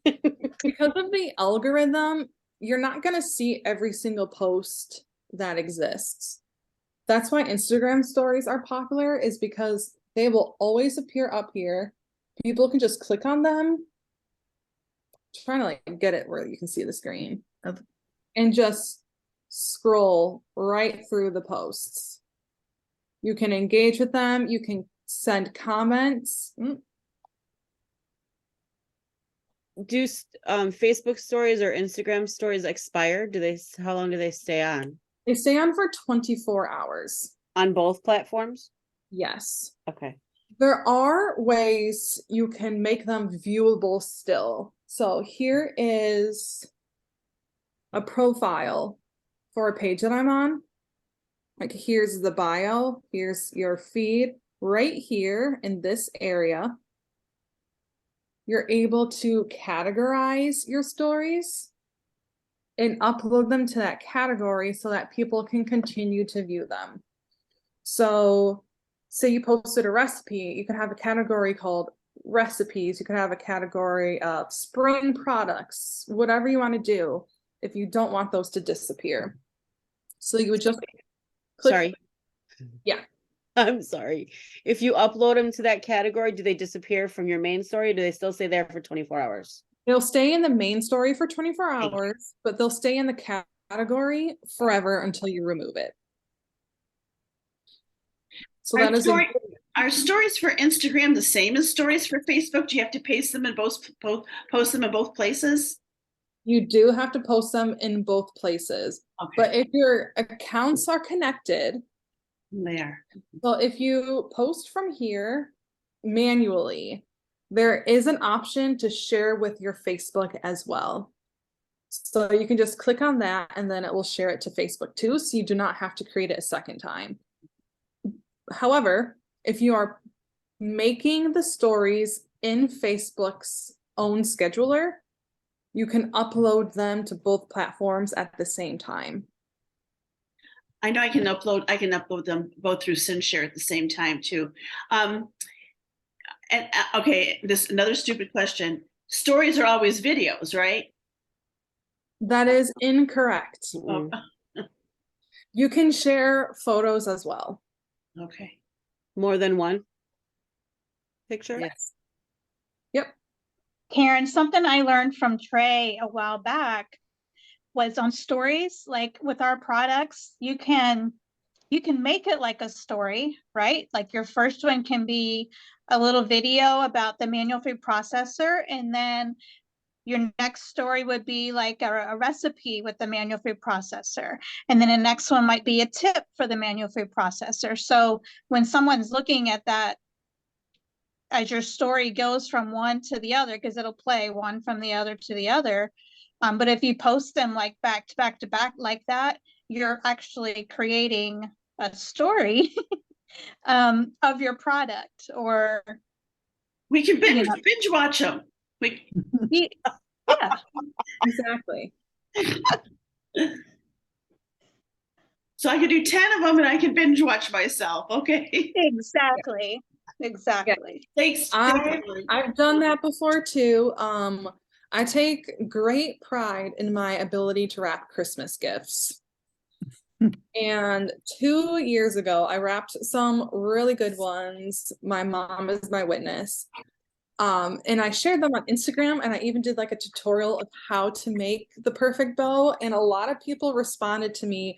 Because of the algorithm, you're not going to see every single post that exists. That's why Instagram stories are popular, is because they will always appear up here. People can just click on them. I'm trying to like get it where you can see the screen and just scroll right through the posts. You can engage with them. You can send comments. Do Facebook stories or Instagram stories expire? How long do they stay on? They stay on for 24 hours. On both platforms? Yes. Okay. There are ways you can make them viewable still. So here is a profile for a page that I'm on. Like here's the bio, here's your feed. Right here in this area, you're able to categorize your stories and upload them to that category so that people can continue to view them. So say you posted a recipe, you could have a category called recipes, you could have a category of spring products, whatever you want to do if you don't want those to disappear. So you would just click. Sorry. Yeah. I'm sorry. If you upload them to that category, do they disappear from your main story? Or do they still stay there for 24 hours? They'll stay in the main story for 24 hours, but they'll stay in the category forever until you remove it. So that is are stories for Instagram the same as stories for Facebook? Do you have to paste them in both post them in both places? You do have to post them in both places. Okay. But if your accounts are connected, they are. So if you post from here manually, there is an option to share with your Facebook as well. So you can just click on that and then it will share it to Facebook too. So you do not have to create it a second time. However, if you are making the stories in Facebook's own scheduler, you can upload them to both platforms at the same time. I know I can upload them both through SynShare at the same time too. Okay, this another stupid question. Stories are always videos, right? That is incorrect. Oh. You can share photos as well. Okay. More than one picture? Yes. Yep. Karen, something I learned from Trey a while back was on stories, like with our products, you can make it like a story, right? Like your first one can be a little video about the manual food processor, and then your next story would be like a recipe with the manual food processor, and then the next one might be a tip for the manual food processor. So when someone's looking at that, as your story goes from one to the other, because it'll play one from the other to the other, but if you post them like back to back to back like that, you're actually creating a story of your product. Or we can binge watch them. Yeah, exactly. So I could do 10 of them and I can binge watch myself. Okay. Exactly. Exactly. Yeah. Thanks. I've done that before too. I take great pride in my ability to wrap Christmas gifts. And 2 years ago, I wrapped some really good ones. My mom is my witness. And I shared them on Instagram, and I even did like a tutorial of how to make the perfect bow. And a lot of people responded to me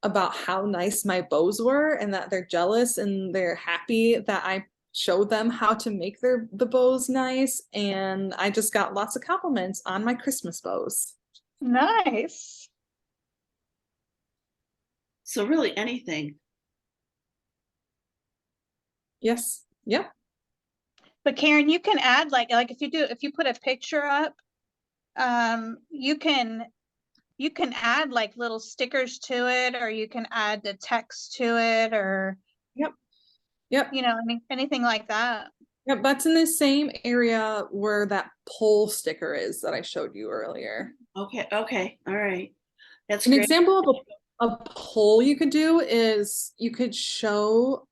about how nice my bows were and that they're jealous and they're happy that I showed them how to make the bows nice. And I just got lots of compliments on my Christmas bows. Nice. So really anything. Yes. Yep. But Karen, you can add like if you put a picture up, you can add like little stickers to it, or you can add the text to it, or Yep. You know, I mean, anything like that. Yep, that's in the same area where that poll sticker is that I showed you earlier. Okay. All right. That's an great. example of a poll you could do is you could show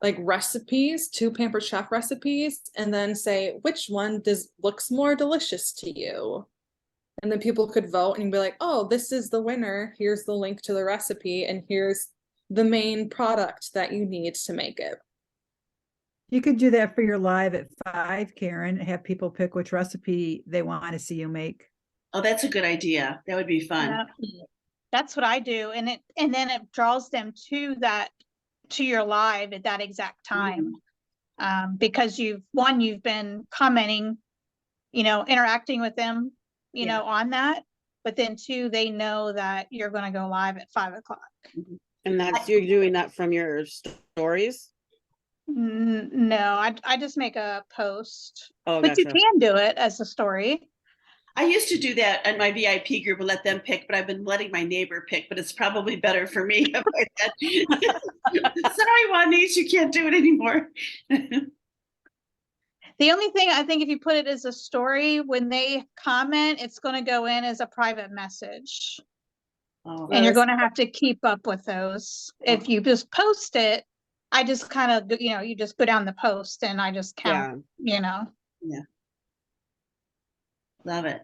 like recipes, 2 Pampered Chef recipes, and then say which one looks more delicious to you. And then people could vote and be like, oh, this is the winner. Here's the link to the recipe, and here's the main product that you need to make it. You could do that for your live at 5, Karen, have people pick which recipe they want to see you make. Oh, that's a good idea. That would be fun. Yeah. That's what I do. And then it draws them to your live at that exact time. Because you've been commenting, interacting with them, on that, but then 2, they know that you're going to go live at 5 o'clock. And you're doing that from your stories? No, I just make a post, Oh, but you gotcha. can do it as a story. I used to do that in my VIP group and let them pick, but I've been letting my neighbor pick, but it's probably better for me. Sorry, Juanice, you can't do it anymore. The only thing I think, if you put it as a story, when they comment, it's going to go in as a private message. Oh, And you're going to have to keep up with those. If you just post it, I just kind of, you just go down the post and I just count, yeah. Love it.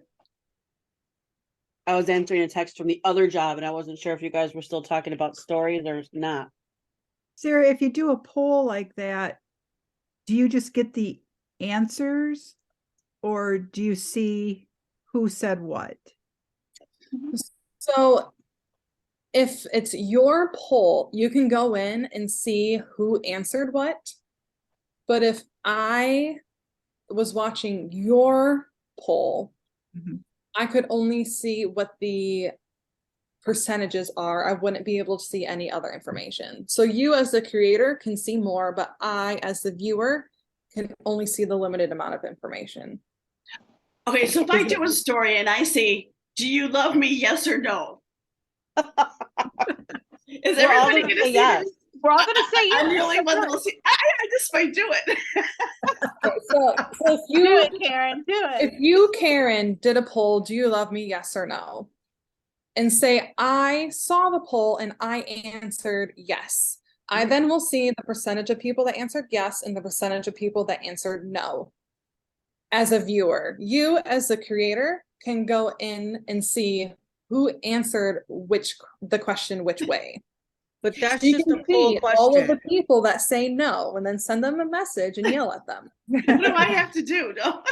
I was answering a text from the other job and I wasn't sure if you guys were still talking about stories or not. Sarah, if you do a poll like that, do you just get the answers or do you see who said what? So if it's your poll, you can go in and see who answered what. But if I was watching your poll, I could only see what the percentages are. I wouldn't be able to see any other information. So you as the creator can see more, but I as the viewer can only see the limited amount of information. Okay, so if I do a story and I say, do you love me, yes or no? Is everybody going to say yes? We're all going to say yes. I'm the only one that will see. I just might do it. Okay, so if you do it, Karen, do it. If you, Karen, did a poll, do you love me, yes or no? And say, I saw the poll and I answered yes. I then will see the percentage of people that answered yes and the percentage of people that answered no. As a viewer, you as the creator can go in and see who answered the question which way. But that's You just can a poll see question. all of the people that say no and then send them a message and yell at them. What do I have to do? No?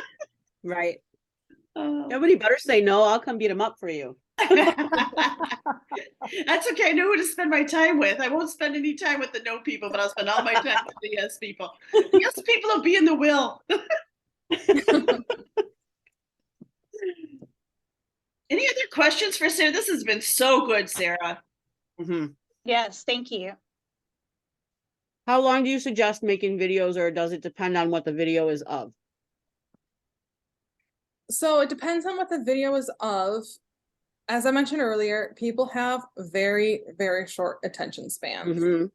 Right. Nobody better say no. I'll come beat them up for you. That's okay. I know who to spend my time with. I won't spend any time with the no people, but I'll spend all my time with the yes people. The yes people will be in the will. Any other questions for Sarah? This has been so good, Sarah. Yes, thank you. How long do you suggest making videos, or does it depend on what the video is of? So it depends on what the video is of. As I mentioned earlier, people have very, very short attention spans.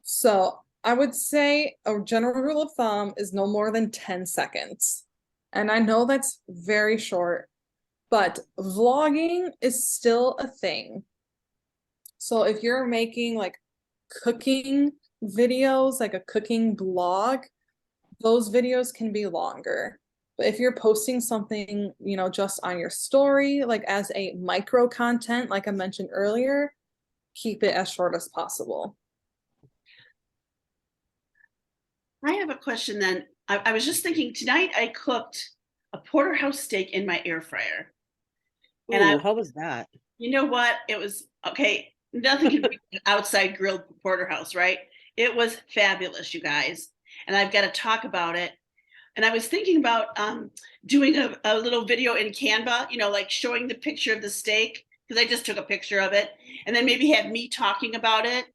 So I would say a general rule of thumb is no more than 10 seconds. And I know that's very short, but vlogging is still a thing. So if you're making like cooking videos, like a cooking blog, those videos can be longer. But if you're posting something, just on your story, like as a micro content, like I mentioned earlier, keep it as short as possible. I have a question then. I was just thinking tonight I cooked a porterhouse steak in my air fryer. And how was that? You know what? It was okay. Nothing can be an outside grilled porterhouse, right? It was fabulous, you guys. And I've got to talk about it. And I was thinking about doing a little video in Canva, like showing the picture of the steak, because I just took a picture of it, and then maybe have me talking about it.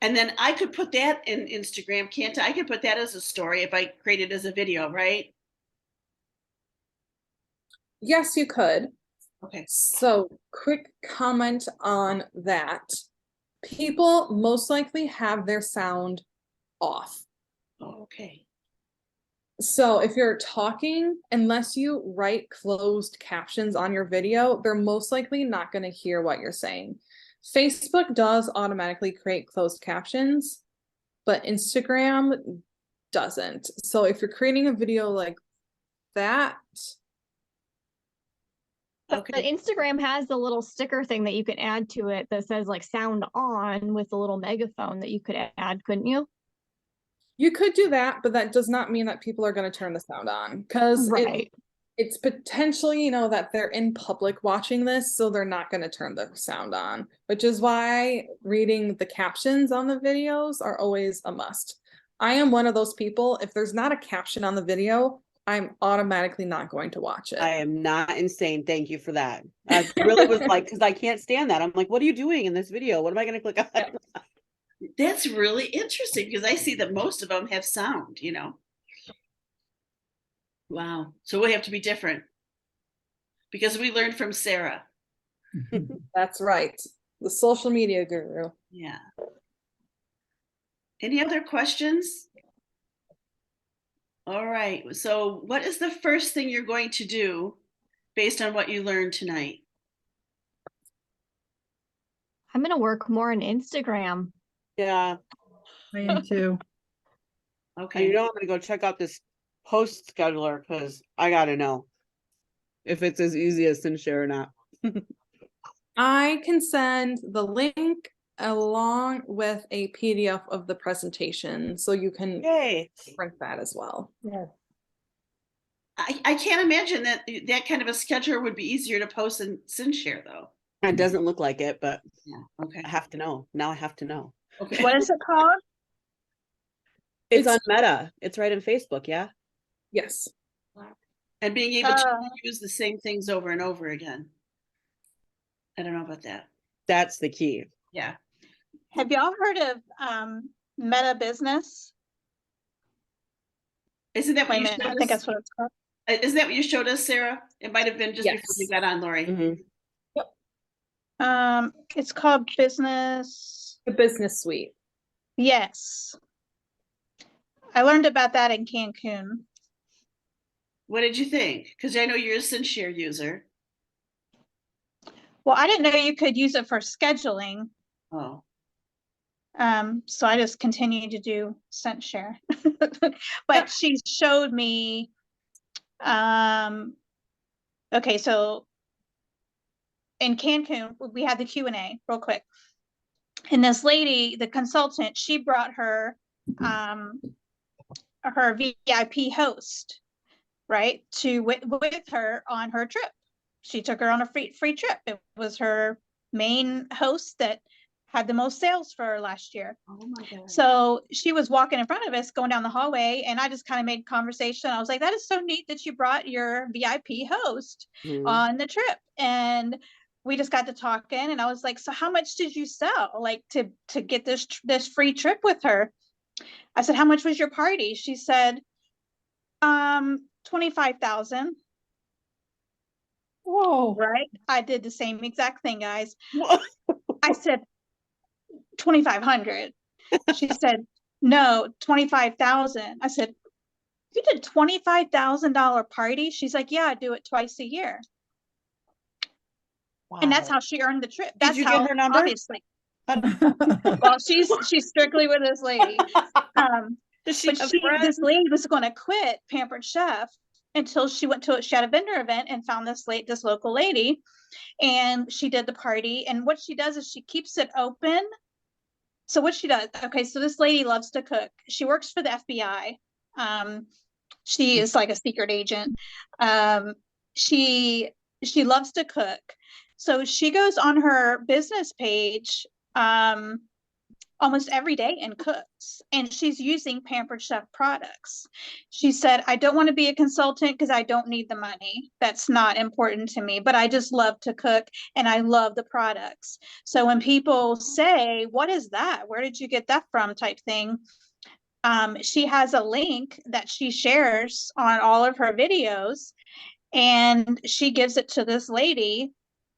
And then I could put that in Instagram, can't I? I could put that as a story if I create it as a video, right? Yes, you could. Okay. So quick comment on that. People most likely have their sound off. Oh, okay. So if you're talking, unless you write closed captions on your video, they're most likely not going to hear what you're saying. Facebook does automatically create closed captions, but Instagram doesn't. So if you're creating a video like that, But Okay. Instagram has the little sticker thing that you can add to it that says like sound on with a little megaphone that you could add, couldn't you? you could do that, but that does not mean that people are going to turn the sound on, because Right. it's potentially, you know, that they're in public watching this, so they're not going to turn the sound on, which is why reading the captions on the videos are always a must. I am one of those people, if there's not a caption on the video, I'm automatically not going to watch I it. am not insane. Thank you for that. I really was like, because I can't stand that. I'm like, what are you doing in this video? What am I going to click on? Yeah. That's really interesting because I see that most of them have sound, you know. Wow. So we have to be different because we learned from Sarah. That's right. The social media guru. Yeah. Any other questions? All right. So what is the first thing you're going to do based on what you learned tonight? I'm gonna work more on Instagram. Yeah. I am too. And Okay. you know, I'm going to go check out this post scheduler because I got to know if it's as easy as SynShare or not. I can send the link along with a PDF of the presentation, so you can Yay. print that as well. I can't imagine that that kind of a scheduler would be easier to post than SynShare though. It doesn't look like it, but Yeah. Okay. I have to know. Now I have to know. Okay. What is it called? It's on It's- Meta. It's right in Facebook. Yeah. Yes. And being able to Oh. use the same things over and over again. I don't know about that. That's the key. Yeah. Have y'all heard of Meta Business? Isn't that what Wait a you minute, I showed think us? that's what it's called. Isn't that what you showed us, Sarah? It might have been just before you Yes. got on, Lori. Mhm. It's called Business. The business suite. Yes. I learned about that in Cancun. What did you think? Because I know you're a SynShare user. Well, I didn't know you could use it for scheduling. Oh, So I just continued to do ScentShare. But she showed me, okay, so in Cancun, we had the Q&A real quick. And this lady, the consultant, she brought her VIP host, right, to with her on her trip. She took her on a free trip. It was her main host that had the most sales for her last year. oh my God. So she was walking in front of us going down the hallway, and I just kind of made conversation. I was like, that is so neat that you brought your VIP host Mhm. on the trip. And we just got to talking, and I was like, so how much did you sell, like, to get this free trip with her? I said, how much was your party? She said, 25,000. Whoa. Right? I did the same exact thing, guys. What? I said 2,500. She said, no, 25,000. I said, you did $25,000 party? She's like, yeah, I do it twice a year. And that's Wow. how she earned the trip. Did That's you how, get her number? obviously. Well, she's strictly with this lady. Does she But have this friends? lady was going to quit Pampered Chef until she had a vendor event and found this local lady, and she did the party. And what she does is she keeps it open. So what she does, okay, so this lady loves to cook. She works for the FBI. She is like a secret agent. She loves to cook. So she goes on her business page almost every day and cooks, and she's using Pampered Chef products. She said, I don't want to be a consultant because I don't need the money. That's not important to me, but I just love to cook and I love the products. So when people say, what is that? Where did you get that from? Type thing. She has a link that she shares on all of her videos, and she gives it to this lady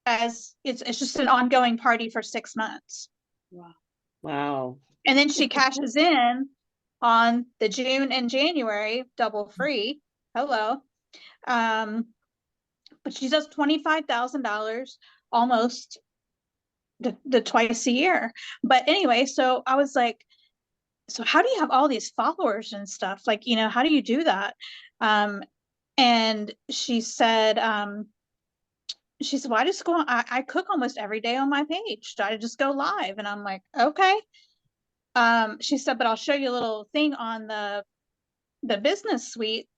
as it's just an ongoing party for 6 months. Wow. Wow. And then she cashes in on the June and January double free. Hello. But she does $25,000 almost the twice a year. But anyway, so I was like, so how do you have all these followers and stuff? Like, how do you do that? And she said, well, I just go on, I cook almost every day on my page. I just go live. And I'm like, okay. She said, but I'll show you a little thing on the business suite.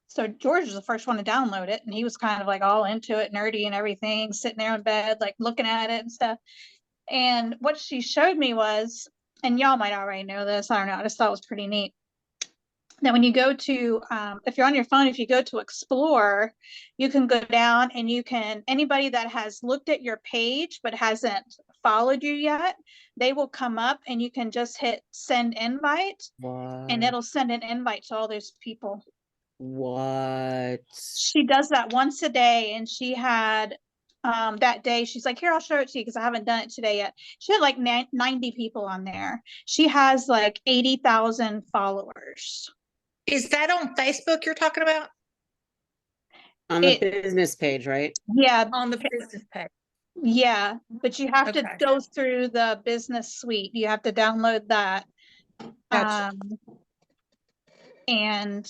So George was the first one to download it, and he was kind of like all into it, nerdy and everything, sitting there in bed, like looking at it and stuff. And what she showed me was, and y'all might already know this, I don't know, I just thought it was pretty neat. Now, when you go to, if you're on your phone, if you go to Explore, you can go down and you can, anybody that has looked at your page but hasn't followed you yet, they will come up and you can just hit send invite, and it'll send an invite to all those people. What? She does that once a day, and she had that day, she's like, here, I'll show it to you because I haven't done it today yet. She had like 90 people on there. She has like 80,000 followers. Is that on Facebook you're talking about? On the business page, right? Yeah. On the business page. Yeah, but you have to Okay. go through the business suite. You have to download that. Gotcha. And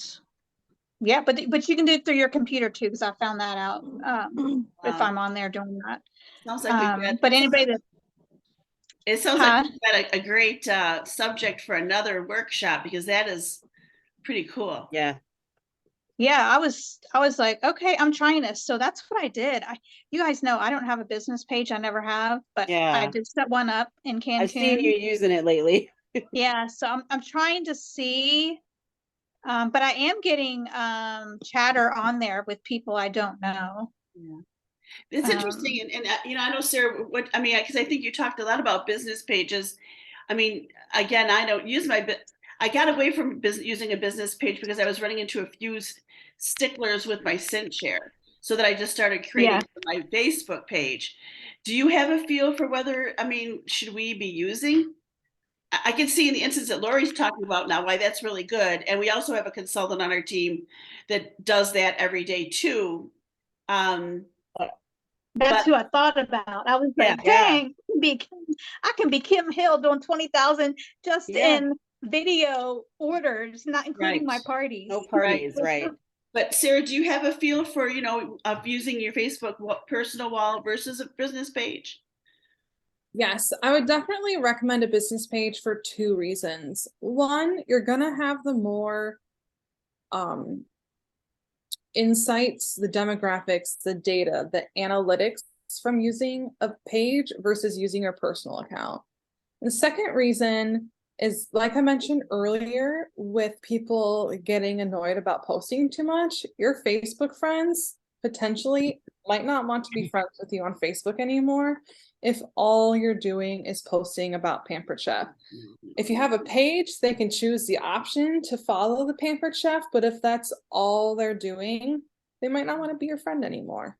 yeah, but you can do it through your computer too, because I found that out if I'm on there doing that. Sounds like we've got, but anybody that it sounds like we've got a great subject for another workshop, because that is pretty cool. Yeah. Yeah, I was like, okay, I'm trying this. So that's what I did. You guys know I don't have a business page. I never have, but I did set one up in Cancun. I've seen you using it lately. Yeah, so I'm trying to see, but I am getting chatter on there with people I don't know. Yeah. It's interesting, and I know, Sarah, because I think you talked a lot about business pages. I mean, again, I don't use I got away from using a business page because I was running into a few sticklers with my scent share, so that I just started creating my Facebook page. Do you have a feel for whether, should we be using? I can see in the instance that Lori's talking about now why that's really good, and we also have a consultant on our team that does that every day too. That's who I thought about. I was like, dang, I can be Kim Hill doing 20,000 just in video orders, not including my parties. No parties, right? But Sarah, do you have a feel for, of using your Facebook personal wall versus a business page? Yes, I would definitely recommend a business page for 2 reasons. One, you're gonna have the more insights, the demographics, the data, the analytics from using a page versus using your personal account. The second reason is, like I mentioned earlier, with people getting annoyed about posting too much, your Facebook friends potentially might not want to be friends with you on Facebook anymore if all you're doing is posting about Pampered Chef. If you have a page, they can choose the option to follow the Pampered Chef, but if that's all they're doing, they might not want to be your friend anymore.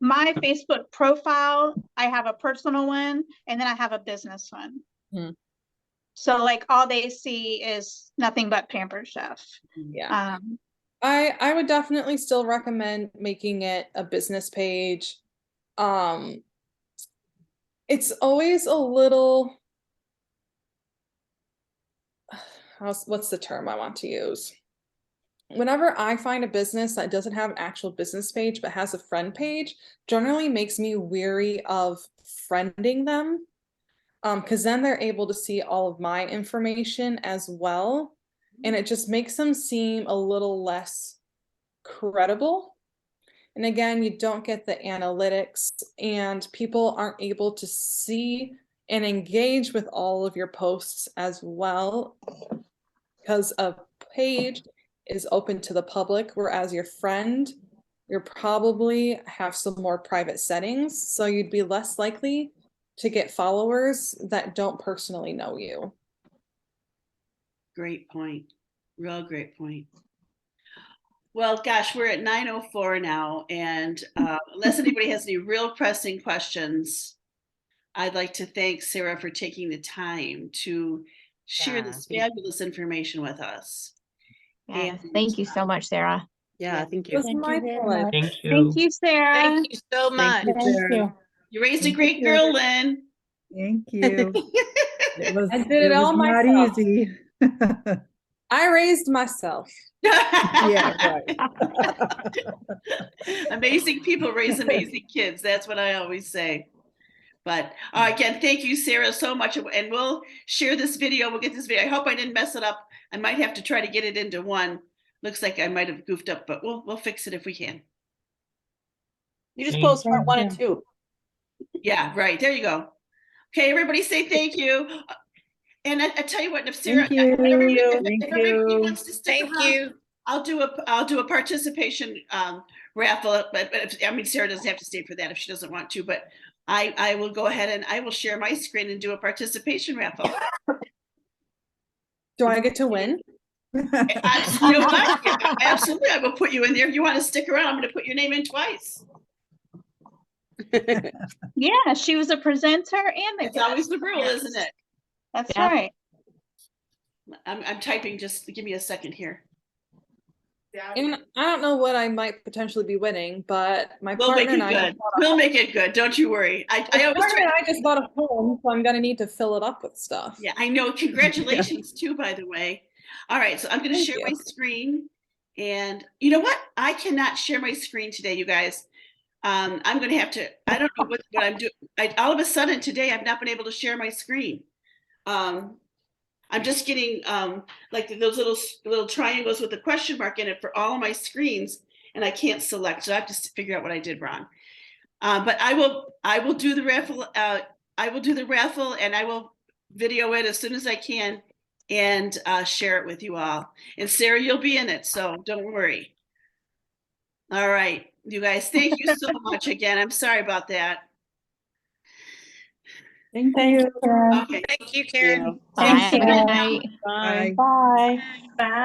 My Facebook profile, I have a personal one, and then I have a business one. So like all they see is nothing but Pampered Chef. Yeah. I would definitely still recommend making it a business page. It's always a little, what's the term I want to use? Whenever I find a business that doesn't have an actual business page but has a friend page, generally makes me weary of friending them, because then they're able to see all of my information as well, and it just makes them seem a little less credible. And again, you don't get the analytics, and people aren't able to see and engage with all of your posts as well, because a page is open to the public, whereas your friend, you're probably have some more private settings, so you'd be less likely to get followers that don't personally know you. Great point. Real great point. Well, gosh, we're at 9:04 now, and unless anybody has any real pressing questions, I'd like to thank Sarah for taking the time to share this fabulous information with us. Yes, thank you so much, Sarah. Yeah, thank It you. was my pleasure. Thank you. Thank you, Sarah. Thank you so much. Thank you, Sarah. You raised a Thank great you. girl, Lynn. Thank you. It was, I did it all not myself. easy. I raised myself. Yeah, right. Amazing people raise amazing kids. That's what I always say. But again, thank you, Sarah, so much. And we'll share this video. We'll get this video. I hope I didn't mess it up. I might have to try to get it into one. Looks like I might have goofed up, but we'll fix it if we can. You just post part 1 and 2. Yeah, right. There you go. Okay, everybody say thank you. And I tell you what, if Sarah, Thank you. if Thank everybody you. wants to stick Thank around, you. I'll do a participation raffle. But if, I mean, Sarah doesn't have to stay for that if she doesn't want to. But I will go ahead and I will share my screen and do a participation raffle. Do I get to win? You know what? Yeah, absolutely, I will put you in there. If you want to stick around, I'm going to put your name in twice. Yeah, she was a presenter and the It's always the rule, isn't it? That's Yeah. right. I'm typing. Just give me a second here. And I don't know what I might potentially be winning, but my We'll make partner it and I good. We'll make it good. Don't you worry. I my always partner try. and I just bought a home, so I'm gonna need to fill it up with stuff. Yeah, I know. Congratulations too, by the way. All right, so I'm going to Thank share you. my screen. And you know what? I cannot share my screen today, you guys. I'm going to have to, I don't know what I'm doing. All of a sudden today, I've not been able to share my screen. I'm just getting like those little triangles with a question mark in it for all of my screens, and I can't select. So I have to figure out what I did wrong. But I will do the raffle. I will do the raffle, and I will video it as soon as I can and share it with you all. And Sarah, you'll be in it, so don't worry. All right, you guys, thank you so much again. I'm sorry about that. Thank you. Okay. Thank you, Karen. Bye. Have a good night. Bye. Bye. Bye.